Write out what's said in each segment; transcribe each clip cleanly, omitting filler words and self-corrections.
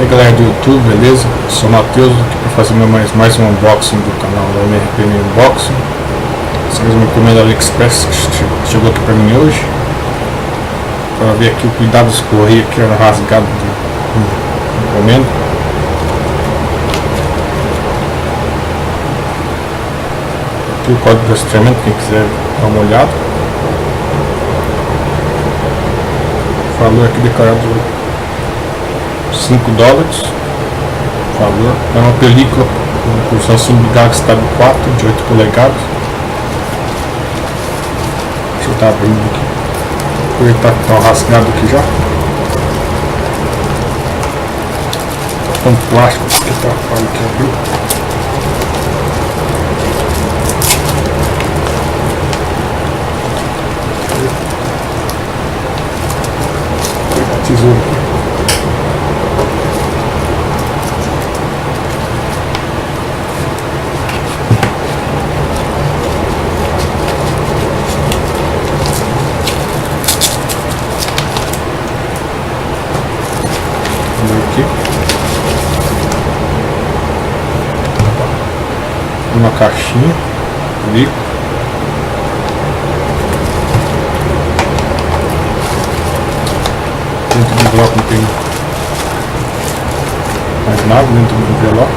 E aí galera do YouTube, beleza? Sou o Matheus, aqui para fazer mais um unboxing do canal da MRPM Unboxing. Essa mesma encomenda da AliExpress que chegou aqui para mim hoje. Para ver aqui o cuidado dos correios que era rasgado da encomenda. Aqui o código de rastreamento, quem quiser dar uma olhada. O valor aqui declarado $5. Valor. É uma película por Samsung Galaxy Tab 4 de 8 polegadas. Deixa eu estar abrindo aqui. Aproveitar que está rasgado aqui já. Tá com plástico que está quase que abriu. Tesouro aqui. Aqui uma caixinha ali, dentro do bloco não tem mais nada dentro do envelope.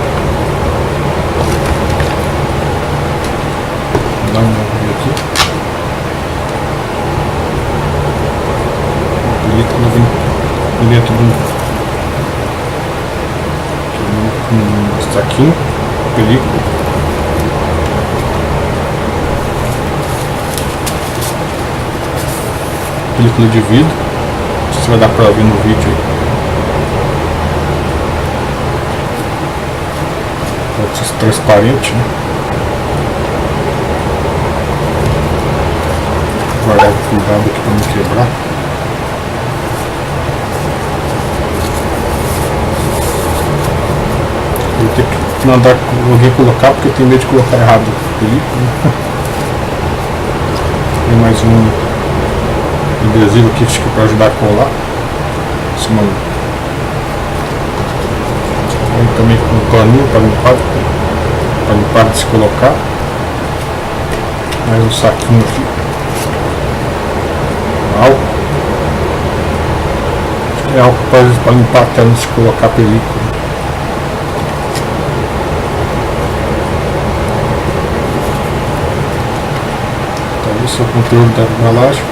Vou dar uma olhada aqui. A película vem dentro do saquinho, película. Película de vidro. Não sei se vai dar pra ver no vídeo aí. Pode ser transparente, né? Vou guardar cuidado aqui pra não quebrar. Vou ter que mandar alguém colocar, porque eu tenho medo de colocar errado a película. Tem mais um adesivo aqui para ajudar a colar. Também com um paninho para limpar de se colocar. Mais um saquinho aqui. Álcool. É álcool para limpar até não se colocar a película. Esse é o conteúdo da embalagem.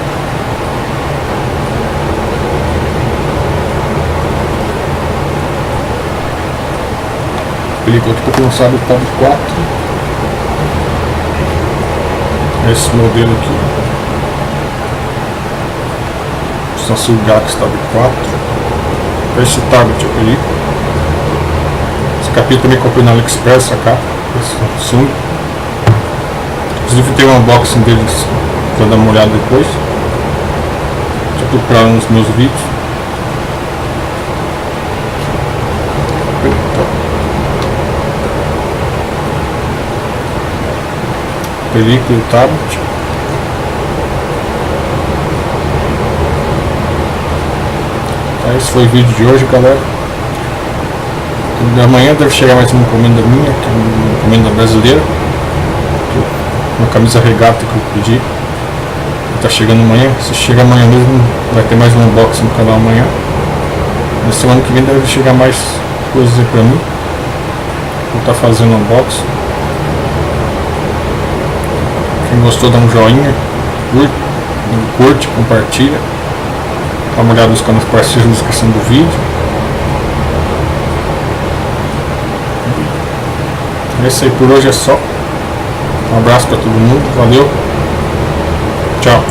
Película aqui para quem não sabe, o Tab 4. Esse modelo aqui, Samsung Galaxy Tab 4. Esse tablet é a película. Esse capítulo também comprei na AliExpress, a capa, esse Samsung. Inclusive tem um unboxing deles para dar uma olhada depois. Já procurar nos meus vídeos. Película e o tablet. Então, esse foi o vídeo de hoje, galera. Amanhã deve chegar mais uma encomenda minha, que é uma encomenda brasileira. Uma camisa regata que eu pedi. Tá chegando amanhã. Se chegar amanhã mesmo, vai ter mais um unboxing no canal amanhã. Na semana que vem deve chegar mais coisas aí pra mim. Vou estar fazendo unboxing. Quem gostou, dá um joinha, curte, compartilha. Dá uma olhada nos canais parceiros na descrição do vídeo. É isso aí, por hoje é só. Um abraço para todo mundo, valeu, tchau.